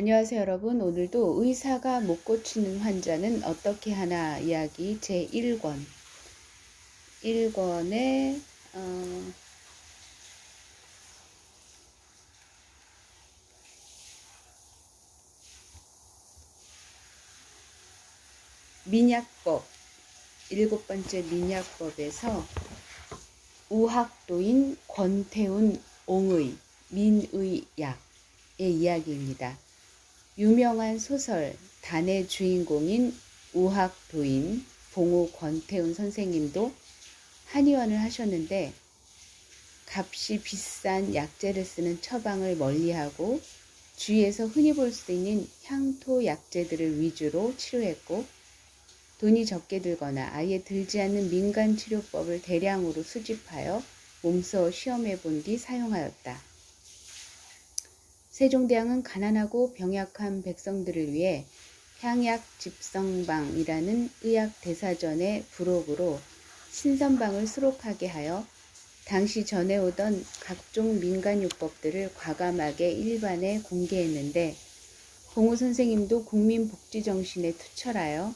안녕하세요 여러분. 오늘도 의사가 못 고치는 환자는 어떻게 하나 이야기 제1권 1권에 민약법 7번째 민약법에서 우학도인 권태훈 옹의 민의약의 이야기입니다. 유명한 소설 단의 주인공인 우학도인 봉우 권태훈 선생님도 한의원을 하셨는데 값이 비싼 약재를 쓰는 처방을 멀리하고 주위에서 흔히 볼 수 있는 향토 약재들을 위주로 치료했고 돈이 적게 들거나 아예 들지 않는 민간치료법을 대량으로 수집하여 몸소 시험해 본 뒤 사용하였다. 세종대왕은 가난하고 병약한 백성들을 위해 향약집성방이라는 의학대사전의 부록으로 신선방을 수록하게 하여 당시 전해오던 각종 민간요법들을 과감하게 일반에 공개했는데 봉우 선생님도 국민복지정신에 투철하여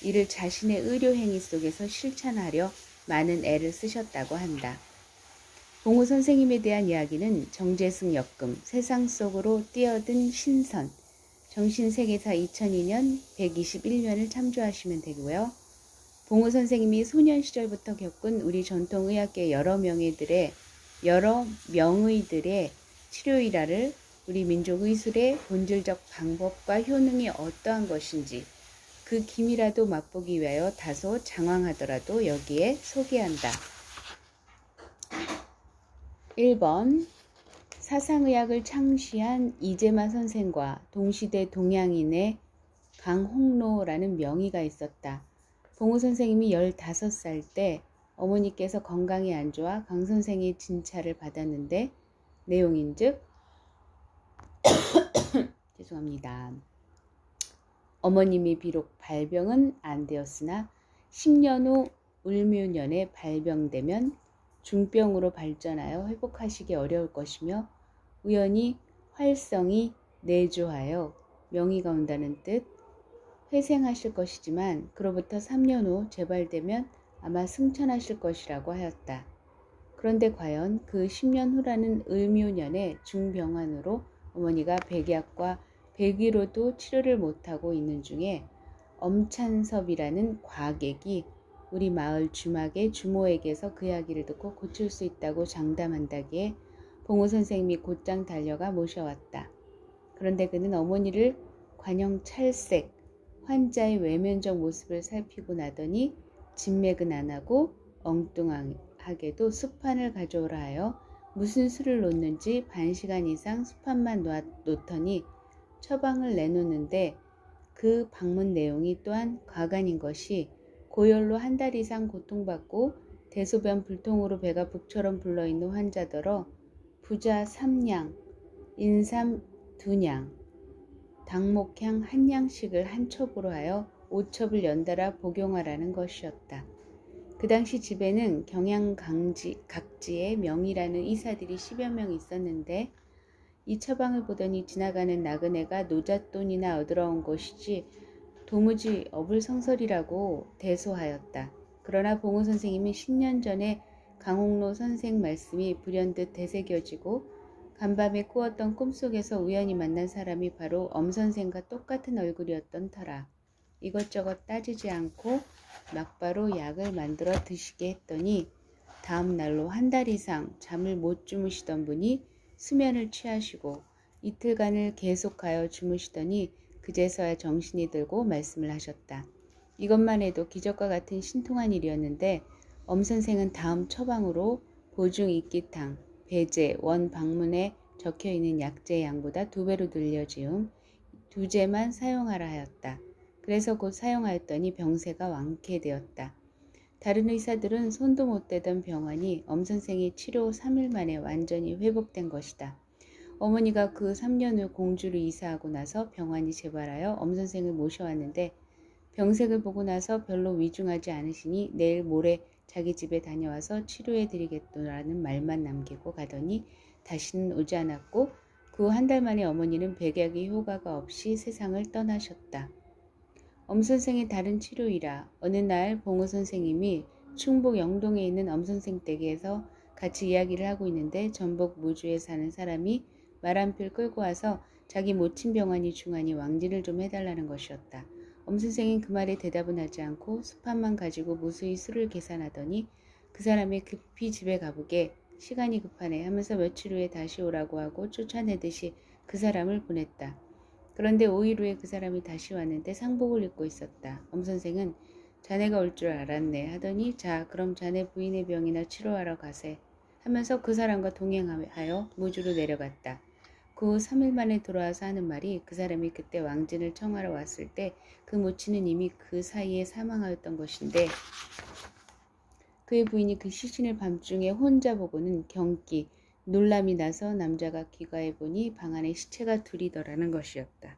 이를 자신의 의료행위 속에서 실천하려 많은 애를 쓰셨다고 한다. 봉우 선생님에 대한 이야기는 정재승 역금, 세상 속으로 뛰어든 신선, 정신세계사 2002년 121면을 참조하시면 되고요. 봉우 선생님이 소년 시절부터 겪은 우리 전통의학계 여러 명의들의 치료 일화를 우리 민족 의술의 본질적 방법과 효능이 어떠한 것인지 그 기미라도 맛보기 위하여 다소 장황하더라도 여기에 소개한다. 1번 사상의학을 창시한 이재마 선생과 동시대 동양인의 강홍로라는 명의가 있었다. 봉우 선생님이 15살 때 어머니께서 건강이 안 좋아 강 선생의 진찰을 받았는데 내용인즉 죄송합니다. 어머님이 비록 발병은 안 되었으나 10년 후 을묘년에 발병되면 중병으로 발전하여 회복하시기 어려울 것이며 우연히 활성이 내조하여 명의가 온다는 뜻 회생하실 것이지만 그로부터 3년 후 재발되면 아마 승천하실 것이라고 하였다. 그런데 과연 그 10년 후라는 을묘년에 중병환으로 어머니가 백약과 백위로도 치료를 못하고 있는 중에 엄찬섭이라는 과객이 우리 마을 주막의 주모에게서 그 이야기를 듣고 고칠 수 있다고 장담한다기에 봉우 선생님이 곧장 달려가 모셔왔다. 그런데 그는 어머니를 관영찰색 환자의 외면적 모습을 살피고 나더니 진맥은 안 하고 엉뚱하게도 수판을 가져오라 하여 무슨 수를 놓는지 반시간 이상 수판만 놓더니 처방을 내놓는데 그 방문 내용이 또한 과간인 것이 고열로 한 달 이상 고통받고 대소변 불통으로 배가 북처럼 불러있는 환자더러 부자 3냥, 인삼 2냥, 당목향 1냥씩을 한 첩으로 하여 5첩을 연달아 복용하라는 것이었다. 그 당시 집에는 경양각지에 명이라는 의사들이 10여 명 있었는데 이 처방을 보더니 지나가는 나그네가 노잣돈이나 얻으러온 것이지 도무지 어불성설이라고 대소하였다. 그러나 봉우 선생님은 10년 전에 강홍로 선생 말씀이 불현듯 되새겨지고 간밤에 꾸었던 꿈속에서 우연히 만난 사람이 바로 엄선생과 똑같은 얼굴이었던 터라 이것저것 따지지 않고 막바로 약을 만들어 드시게 했더니 다음 날로 한 달 이상 잠을 못 주무시던 분이 수면을 취하시고 이틀간을 계속하여 주무시더니 그제서야 정신이 들고 말씀을 하셨다. 이것만 해도 기적과 같은 신통한 일이었는데 엄선생은 다음 처방으로 보중 이끼탕, 배제, 원 방문에 적혀있는 약재의 양보다 2배로 늘려지음 2제만 사용하라 하였다. 그래서 곧 사용하였더니 병세가 완쾌되었다. 다른 의사들은 손도 못 대던 병환이 엄선생의 치료 3일 만에 완전히 회복된 것이다. 어머니가 그 3년 후 공주로 이사하고 나서 병환이 재발하여 엄선생을 모셔왔는데 병색을 보고 나서 별로 위중하지 않으시니 내일 모레 자기 집에 다녀와서 치료해 드리겠노라는 말만 남기고 가더니 다시는 오지 않았고 그 후 한 달 만에 어머니는 백약의 효과가 없이 세상을 떠나셨다. 엄 선생의 다른 치료이라 어느 날 봉우 선생님이 충북 영동에 있는 엄 선생 댁에서 같이 이야기를 하고 있는데 전북 무주에 사는 사람이 말 한 필 끌고 와서 자기 모친 병환이 중하니 왕진을 좀 해달라는 것이었다. 엄 선생은 그 말에 대답은 하지 않고 수판만 가지고 무수히 수를 계산하더니 그 사람이 급히 집에 가보게 시간이 급하네 하면서 며칠 후에 다시 오라고 하고 쫓아내듯이 그 사람을 보냈다. 그런데 5일 후에 그 사람이 다시 왔는데 상복을 입고 있었다. 엄 선생은 자네가 올 줄 알았네 하더니 자 그럼 자네 부인의 병이나 치료하러 가세 하면서 그 사람과 동행하여 무주로 내려갔다. 그 후 3일 만에 돌아와서 하는 말이 그 사람이 그때 왕진을 청하러 왔을 때 그 모친은 이미 그 사이에 사망하였던 것인데 그의 부인이 그 시신을 밤중에 혼자 보고는 경기, 놀람이 나서 남자가 귀가해 보니 방 안에 시체가 둘이더라는 것이었다.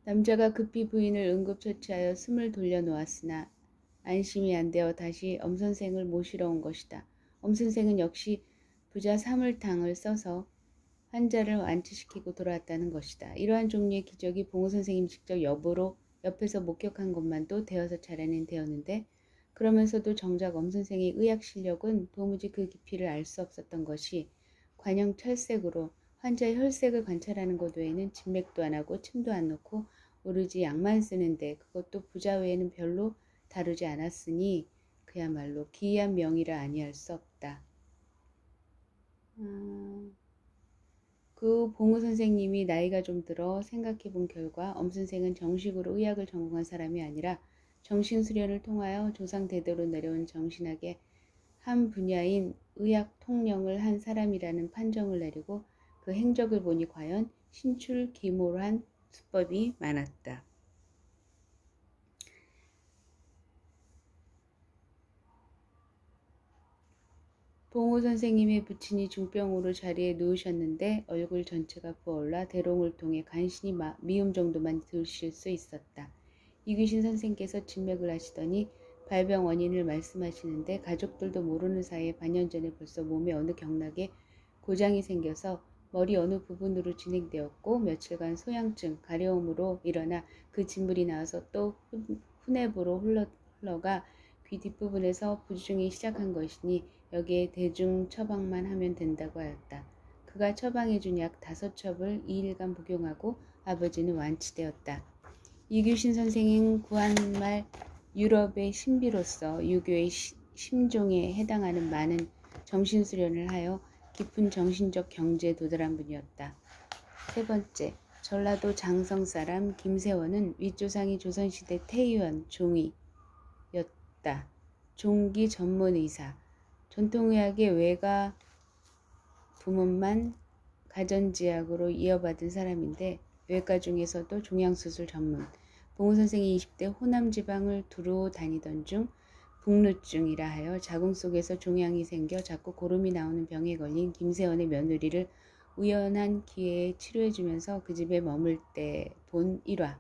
남자가 급히 부인을 응급처치하여 숨을 돌려놓았으나 안심이 안 되어 다시 엄 선생을 모시러 온 것이다. 엄 선생은 역시 부자 사물탕을 써서 환자를 완치시키고 돌아왔다는 것이다. 이러한 종류의 기적이 봉우 선생님 직접 옆에서 목격한 것만도 대여섯 차례는 되었는데 그러면서도 정작 엄 선생의 의학 실력은 도무지 그 깊이를 알 수 없었던 것이 관영 철색으로 환자의 혈색을 관찰하는 것 외에는 진맥도 안 하고 침도 안 놓고 오로지 약만 쓰는데 그것도 부자 외에는 별로 다루지 않았으니 그야말로 기이한 명이라 아니할 수 없다. 그 봉우 선생님이 나이가 좀 들어 생각해 본 결과 엄 선생은 정식으로 의학을 전공한 사람이 아니라 정신수련을 통하여 조상 대대로 내려온 정신학의 한 분야인 의학 통령을 한 사람이라는 판정을 내리고 그 행적을 보니 과연 신출기몰한 수법이 많았다. 봉우 선생님의 부친이 중병으로 자리에 누우셨는데 얼굴 전체가 부어올라 대롱을 통해 간신히 미움 정도만 드실 수 있었다. 이규신 선생께서 진맥을 하시더니 발병 원인을 말씀하시는데 가족들도 모르는 사이에 반년 전에 벌써 몸에 어느 경락에 고장이 생겨서 머리 어느 부분으로 진행되었고 며칠간 소양증, 가려움으로 일어나 그 진물이 나와서 또 후뇌부로 흘러가 귀 뒷부분에서 부주중이 시작한 것이니 여기에 대중 처방만 하면 된다고 하였다. 그가 처방해준 약 5첩을 2일간 복용하고 아버지는 완치되었다. 이규신 선생은 구한말 유럽의 신비로서 유교의 심종에 해당하는 많은 정신수련을 하여 깊은 정신적 경지에 도달한 분이었다. 세 번째, 전라도 장성사람 김세원은 윗조상이 조선시대 태의원 종이였다. 종기 전문의사, 전통의학의 외가 부문만 가전지학으로 이어받은 사람인데 외과 중에서도 종양수술 전문. 봉우 선생이 20대 호남 지방을 두루 다니던 중 북루증이라 하여 자궁 속에서 종양이 생겨 자꾸 고름이 나오는 병에 걸린 김세원의 며느리를 우연한 기회에 치료해주면서 그 집에 머물 때 본 일화.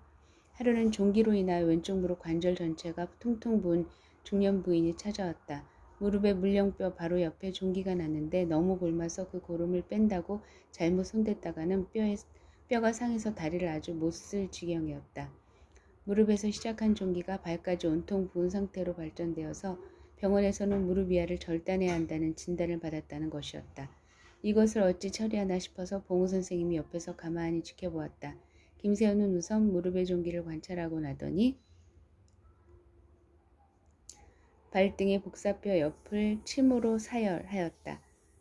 하루는 종기로 인하여 왼쪽 무릎 관절 전체가 퉁퉁 부은 중년 부인이 찾아왔다. 무릎에 물령뼈 바로 옆에 종기가 났는데 너무 곪아서 그 고름을 뺀다고 잘못 손댔다가는 뼈가 상해서 다리를 아주 못 쓸 지경이었다. 무릎에서 시작한 종기가 발까지 온통 부은 상태로 발전되어서 병원에서는 무릎 이하를 절단해야 한다는 진단을 받았다는 것이었다. 이것을 어찌 처리하나 싶어서 봉우 선생님이 옆에서 가만히 지켜보았다. 김세현은 우선 무릎의 종기를 관찰하고 나더니 발등의 복사뼈 옆을 침으로 사열하였다.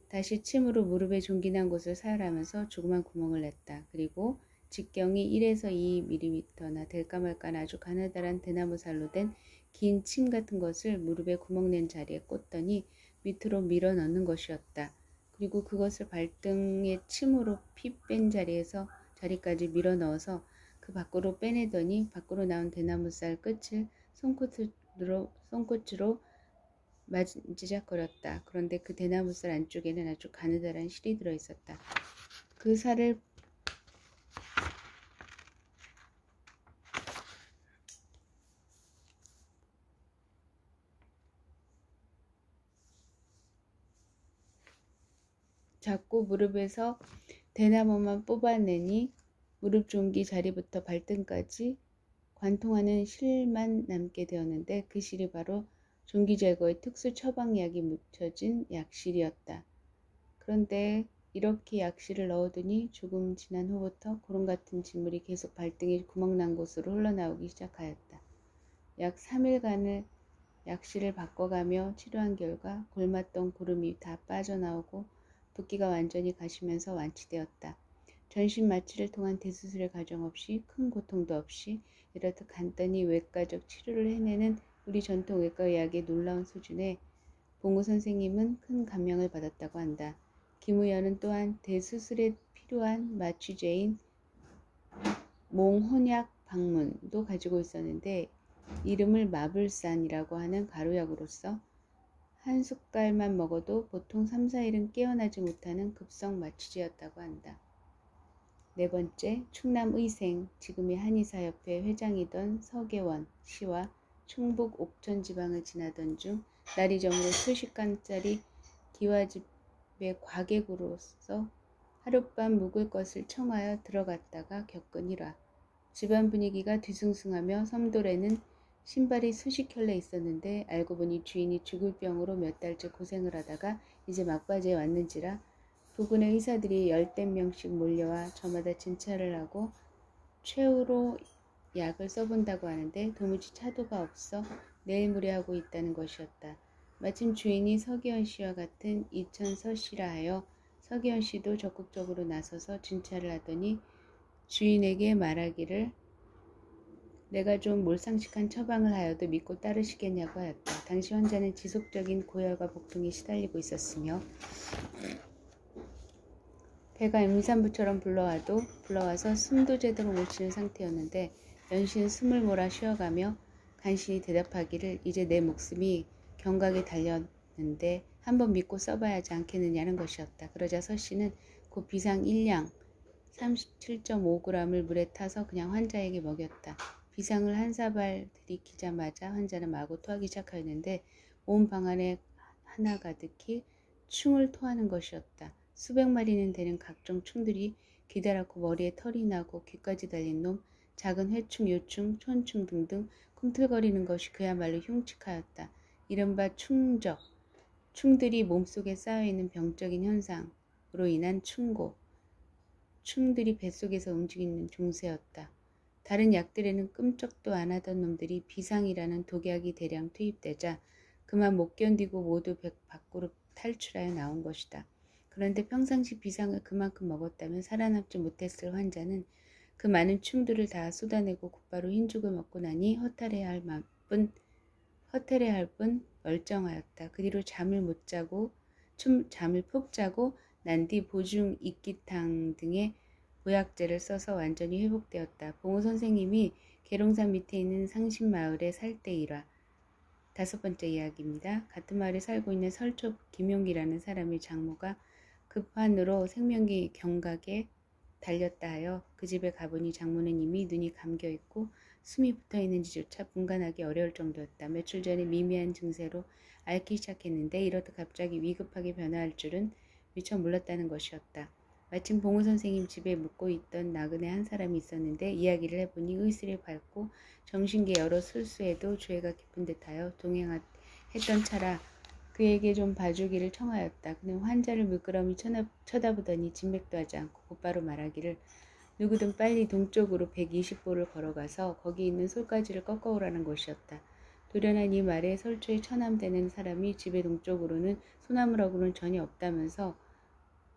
다시 침으로 무릎의 종기 난 곳을 사열하면서 조그만 구멍을 냈다. 그리고 직경이 1에서 2mm나 될까 말까 아주 가느다란 대나무살로 된 긴 침 같은 것을 무릎에 구멍 낸 자리에 꽂더니 밑으로 밀어 넣는 것이었다. 그리고 그것을 발등의 침으로 피 뺀 자리까지 밀어 넣어서 그 밖으로 빼내더니 밖으로 나온 대나무살 끝을 손끝으로 만지작거렸다. 그런데 그 대나무살 안쪽에는 아주 가느다란 실이 들어있었다. 그 살을 자꾸 무릎에서 대나무만 뽑아내니 무릎 종기 자리부터 발등까지 관통하는 실만 남게 되었는데 그 실이 바로 종기 제거의 특수 처방약이 묻혀진 약실이었다. 그런데 이렇게 약실을 넣어두니 조금 지난 후부터 구름 같은 진물이 계속 발등에 구멍난 곳으로 흘러나오기 시작하였다. 약 3일간을 약실을 바꿔가며 치료한 결과 골맞던 구름이 다 빠져나오고 붓기가 완전히 가시면서 완치되었다. 전신 마취를 통한 대수술의 과정 없이 큰 고통도 없이 이렇듯 간단히 외과적 치료를 해내는 우리 전통 외과의학의 놀라운 수준에 봉우 선생님은 큰 감명을 받았다고 한다. 김 의원은 또한 대수술에 필요한 마취제인 몽혼약 방문도 가지고 있었는데 이름을 마불산이라고 하는 가루약으로서 한 숟갈만 먹어도 보통 3, 4일은 깨어나지 못하는 급성 마취제였다고 한다. 네 번째, 충남의생, 지금의 한의사협회 회장이던 서계원 씨와 충북 옥천 지방을 지나던 중 날이 저물어 수십간짜리 기와집의 과객으로서 하룻밤 묵을 것을 청하여 들어갔다가 겪은 일화. 집안 분위기가 뒤숭숭하며 섬돌에는 신발이 수십 켤레 있었는데 알고 보니 주인이 죽을 병으로 몇 달째 고생을 하다가 이제 막바지에 왔는지라 부근의 의사들이 10명씩 몰려와 저마다 진찰을 하고 최후로 약을 써본다고 하는데 도무지 차도가 없어 내일 무례하고 있다는 것이었다. 마침 주인이 서기현 씨와 같은 이천서 씨라 하여 서기현 씨도 적극적으로 나서서 진찰을 하더니 주인에게 말하기를 내가 좀 몰상식한 처방을 하여도 믿고 따르시겠냐고 하였다. 당시 환자는 지속적인 고열과 복통에 시달리고 있었으며 배가 임산부처럼 불러와서 숨도 제대로 못 쉬는 상태였는데 연신 숨을 몰아 쉬어가며 간신히 대답하기를 이제 내 목숨이 경각에 달렸는데 한번 믿고 써봐야 하지 않겠느냐는 것이었다. 그러자 서 씨는 곧 비상 1량 37.5g을 물에 타서 그냥 환자에게 먹였다. 비상을 한 사발 들이키자마자 환자는 마구 토하기 시작하였는데 온 방 안에 하나 가득히 충을 토하는 것이었다. 수백 마리는 되는 각종 충들이 기다랗고 머리에 털이 나고 귀까지 달린 놈, 작은 회충, 요충, 촌충 등등 꿈틀거리는 것이 그야말로 흉측하였다. 이른바 충적, 충들이 몸속에 쌓여있는 병적인 현상으로 인한 충고, 충들이 뱃속에서 움직이는 종세였다. 다른 약들에는 끔찍도 안 하던 놈들이 비상이라는 독약이 대량 투입되자 그만 못 견디고 모두 밖으로 탈출하여 나온 것이다. 그런데 평상시 비상을 그만큼 먹었다면 살아남지 못했을 환자는 그 많은 충들을 다 쏟아내고 곧바로 흰죽을 먹고 나니 허탈해야 할 뿐 멀쩡하였다. 그 뒤로 잠을 푹 자고 난 뒤 보중 익기탕 등의 보약제를 써서 완전히 회복되었다. 봉우 선생님이 계룡산 밑에 있는 상신마을에 살 때 일화. 5번째 이야기입니다. 같은 마을에 살고 있는 설초 김용기라는 사람의 장모가 급한으로 생명기 경각에 달렸다 하여 그 집에 가보니 장모는 이미 눈이 감겨있고 숨이 붙어있는지조차 분간하기 어려울 정도였다. 며칠 전에 미미한 증세로 앓기 시작했는데 이렇듯 갑자기 위급하게 변화할 줄은 미처 몰랐다는 것이었다. 마침 봉우 선생님 집에 묵고 있던 나그네 한 사람이 있었는데 이야기를 해보니 의술이 밝고 정신계 여러 술수에도 죄가 깊은 듯하여 동행했던 차라 그에게 좀 봐주기를 청하였다. 그는 환자를 물끄러미 쳐다보더니 진맥도 하지 않고 곧바로 말하기를 누구든 빨리 동쪽으로 120보를 걸어가서 거기 있는 솔가지를 꺾어오라는 것이었다. 돌연한 이 말에 설초에 처남되는 사람이 집의 동쪽으로는 소나무라고는 전혀 없다면서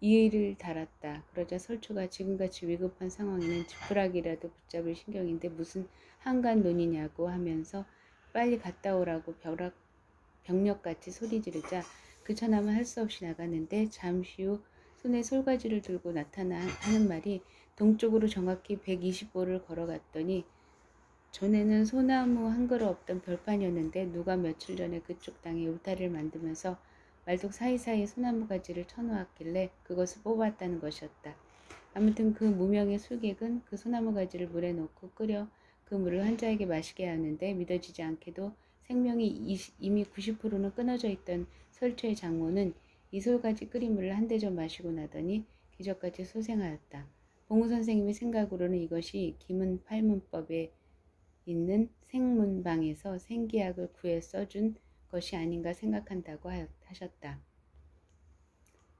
이의를 달았다. 그러자 설초가 지금같이 위급한 상황에는 지푸라기라도 붙잡을 신경인데 무슨 한간논이냐고 하면서 빨리 갔다 오라고 병력같이 소리 지르자 그 처남은 할 수 없이 나갔는데 잠시 후 손에 솔가지를 들고 하는 말이 동쪽으로 정확히 120보를 걸어갔더니 전에는 소나무 한 그루 없던 별판이었는데 누가 며칠 전에 그쪽 땅에 울타리를 만들면서 말뚝 사이사이에 소나무 가지를 쳐놓았길래 그것을 뽑았다는 것이었다. 아무튼 그 무명의 술객은 그 소나무 가지를 물에 넣고 끓여 그 물을 환자에게 마시게 하는데 믿어지지 않게도 생명이 이미 90%는 끊어져 있던 설초의 장모는 이솔같이 끓인 물을 한 대접 마시고 나더니 기적같이 소생하였다. 봉우 선생님의 생각으로는 이것이 기문팔문법에 있는 생문방에서 생기약을 구해 써준 것이 아닌가 생각한다고 하셨다.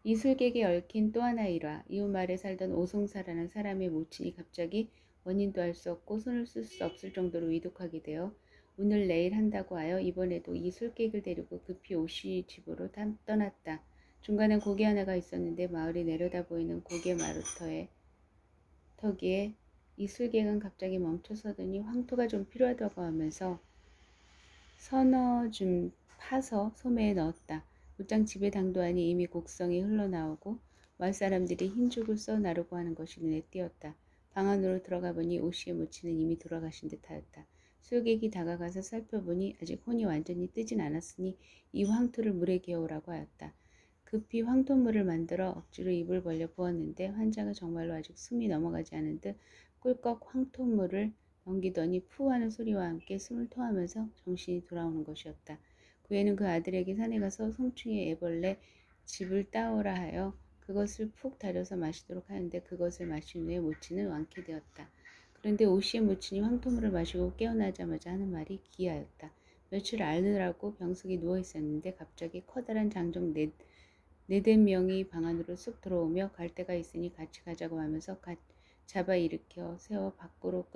이술객에 얽힌 또 하나 일화. 이웃 마을에 살던 오송사라는 사람의 모친이 갑자기 원인도 알 수 없고 손을 쓸 수 없을 정도로 위독하게 되어 오늘 내일 한다고 하여 이번에도 이 술객을 데리고 급히 오씨 집으로 떠났다. 중간에 고개 하나가 있었는데 마을이 내려다 보이는 고개 마루터에 터기에 이 술객은 갑자기 멈춰서더니 황토가 좀 필요하다고 하면서 서너 줌 파서 소매에 넣었다. 곧장 집에 당도하니 이미 곡성이 흘러나오고 마을 사람들이 흰죽을 써 나르고 하는 것이 눈에 띄었다. 방 안으로 들어가 보니 오씨의 모친은 이미 돌아가신 듯하였다. 술객이 다가가서 살펴보니 아직 혼이 완전히 뜨진 않았으니 이 황토를 물에 개어오라고 하였다. 급히 황토물을 만들어 억지로 입을 벌려 부었는데 환자가 정말로 아직 숨이 넘어가지 않은 듯 꿀꺽 황토물을 넘기더니 푸 하는 소리와 함께 숨을 토하면서 정신이 돌아오는 것이었다. 그 후에는 그 아들에게 산에 가서 송충이 애벌레 즙을 따오라 하여 그것을 푹 달여서 마시도록 하는데 그것을 마신 후에 모친은 완쾌되었다. 그런데 오씨의 모친이 황토물을 마시고 깨어나자마자 하는 말이 기이하였다. 며칠 앓느라고 병석에 누워있었는데 갑자기 커다란 장정 네댓 명이 방 안으로 쑥 들어오며 갈 데가 있으니 같이 가자고 하면서 잡아 일으켜 세워 밖으로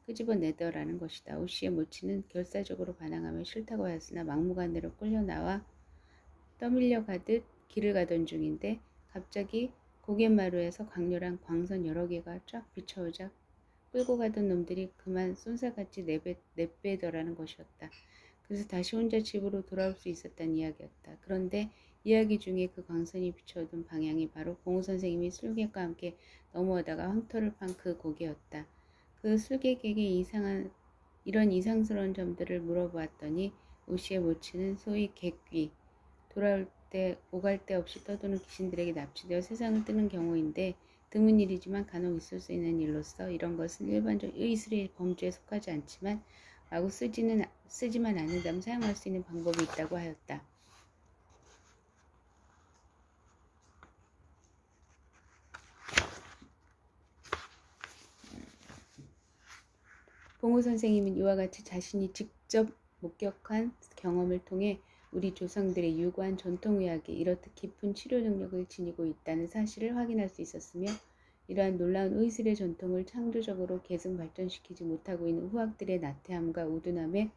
끄집어내더라는 것이다. 오씨의 모친은 결사적으로 반항하며 싫다고 하였으나 막무가내로 끌려나와 떠밀려 가듯 길을 가던 중인데 갑자기 고갯마루에서 강렬한 광선 여러 개가 쫙 비쳐오자 끌고 가던 놈들이 그만 쏜살같이 내빼더라는 것이었다. 그래서 다시 혼자 집으로 돌아올 수 있었다는 이야기였다. 그런데 이야기 중에 그 광선이 비춰오던 방향이 바로 봉우 선생님이 술객과 함께 넘어오다가 황토를 판 그 고개였다. 그 술객에게 이런 이상스러운 점들을 물어보았더니 오씨의 모친은 소위 객귀, 오갈 데 없이 떠도는 귀신들에게 납치되어 세상을 뜨는 경우인데 드문 일이지만 간혹 있을 수 있는 일로서 이런 것은 일반적 의술의 범주에 속하지 않지만 마구 쓰지만 않는다면 사용할 수 있는 방법이 있다고 하였다. 봉우 선생님은 이와 같이 자신이 직접 목격한 경험을 통해 우리 조상들의 유구한 전통의학에 이렇듯 깊은 치료 능력을 지니고 있다는 사실을 확인할 수 있었으며 이러한 놀라운 의술의 전통을 창조적으로 계승 발전시키지 못하고 있는 후학들의 나태함과 우둔함에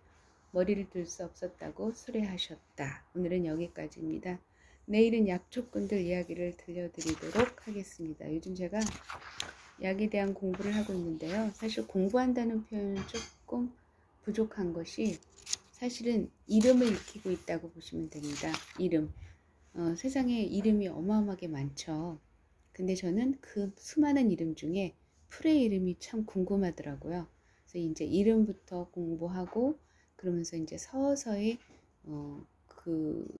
머리를 들 수 없었다고 수레하셨다. 오늘은 여기까지입니다. 내일은 약초꾼들 이야기를 들려드리도록 하겠습니다. 요즘 제가 약에 대한 공부를 하고 있는데요. 사실 공부한다는 표현은 조금 부족한 것이 사실은 이름을 익히고 있다고 보시면 됩니다. 이름. 세상에 이름이 어마어마하게 많죠. 근데 저는 그 수많은 이름 중에 풀의 이름이 참 궁금하더라고요. 그래서 이제 이름부터 공부하고 그러면서 이제 서서히 그